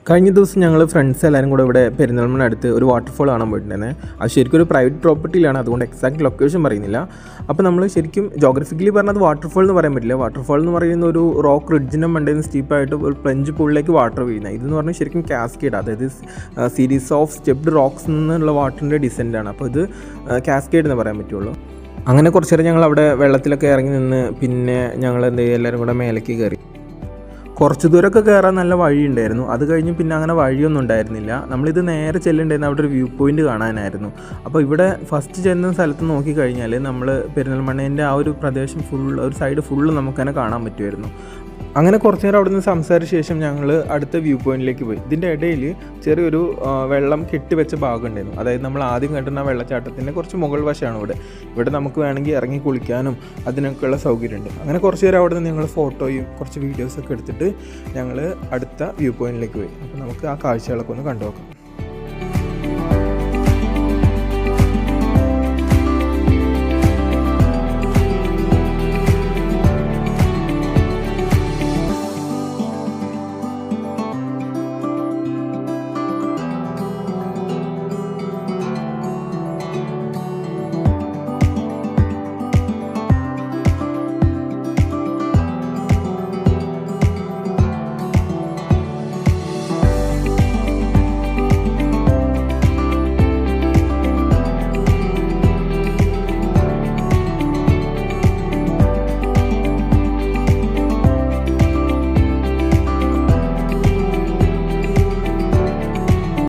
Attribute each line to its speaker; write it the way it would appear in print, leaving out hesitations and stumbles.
Speaker 1: കഴിഞ്ഞ ദിവസം ഞങ്ങൾ ഫ്രണ്ട്സ് എല്ലാവരും കൂടെ ഇവിടെ പെരിന്തൽമണ്ണ അടുത്ത് ഒരു വാട്ടർഫോൾ കാണാൻ പോയിട്ടുണ്ടായിരുന്നേ. അത് ശരിക്കും ഒരു പ്രൈവറ്റ് പ്രോപ്പർട്ടിയിലാണ്, അതുകൊണ്ട് എക്സാക്ട് ലൊക്കേഷൻ പറയുന്നില്ല. അപ്പോൾ നമ്മൾ ശരിക്കും ജോഗ്രഫിക്കലി പറഞ്ഞത് വാട്ടർഫോൾ എന്ന് പറയാൻ പറ്റില്ല. വാട്ടർഫോൾ എന്ന് പറയുന്ന ഒരു റോക്ക് റിഡ്ജിൻ്റെ മണ്ടയിൽ നിന്ന് സ്റ്റീപ്പായിട്ട് ഒരു പ്ലഞ്ച് പൂളിലേക്ക് വാട്ടർ വീഴുന്നത്. ഇതെന്ന് പറഞ്ഞാൽ ശരിക്കും കാസ്കേഡ്, അതായത് സീരീസ് ഓഫ് സ്റ്റെപ്ഡ് റോക്സ് നിന്നുള്ള വാട്ടറിൻ്റെ ഡിസെൻറ്റാണ്. അപ്പോൾ ഇത് കാസ്കേഡ് എന്ന് പറയാൻ പറ്റുള്ളൂ. അങ്ങനെ കുറച്ച് നേരം ഞങ്ങൾ അവിടെ വെള്ളത്തിലൊക്കെ ഇറങ്ങി നിന്ന് പിന്നെ ഞങ്ങൾ എന്ത് ചെയ്യുക, എല്ലാവരും കൂടെ മേലേക്ക് കയറി. കുറച്ച് ദൂരമൊക്കെ കയറാൻ നല്ല വഴിയുണ്ടായിരുന്നു. അത് കഴിഞ്ഞ് പിന്നെ അങ്ങനെ വഴിയൊന്നും ഉണ്ടായിരുന്നില്ല. നമ്മളിത് നേരെ ചെല്ലുണ്ടായിരുന്നു അവിടെ ഒരു വ്യൂ പോയിൻ്റ് കാണാനായിരുന്നു. അപ്പോൾ ഇവിടെ ഫസ്റ്റ് ചെന്ന സ്ഥലത്ത് നോക്കിക്കഴിഞ്ഞാൽ നമ്മൾ പെരിന്തൽമണ്ണേൻ്റെ ആ ഒരു പ്രദേശം ഒരു സൈഡ് ഫുള്ള് നമുക്കതിനെ കാണാൻ പറ്റുമായിരുന്നു. അങ്ങനെ കുറച്ച് നേരം അവിടെ നിന്ന് സംസാരിച്ച ശേഷം ഞങ്ങൾ അടുത്ത വ്യൂ പോയിന്റിലേക്ക് പോയി. ഇതിൻ്റെ ഇടയിൽ ചെറിയൊരു വെള്ളം കെട്ടിവെച്ച ഭാഗം ഉണ്ടായിരുന്നു. അതായത് നമ്മൾ ആദ്യം കണ്ടുന്ന വെള്ളച്ചാട്ടത്തിൻ്റെ കുറച്ച് മുകൾ വശമാണ് ഇവിടെ നമുക്ക് വേണമെങ്കിൽ ഇറങ്ങി കുളിക്കാനും അതിനൊക്കെയുള്ള സൗകര്യമുണ്ട്. അങ്ങനെ കുറച്ച് നേരം അവിടെ നിന്ന് ഞങ്ങൾ ഫോട്ടോയും കുറച്ച് വീഡിയോസൊക്കെ എടുത്തിട്ട് ഞങ്ങൾ അടുത്ത വ്യൂ പോയിന്റിലേക്ക് പോയി. അപ്പോൾ നമുക്ക് ആ കാഴ്ചകളൊക്കെ ഒന്ന് കണ്ടു നോക്കാം.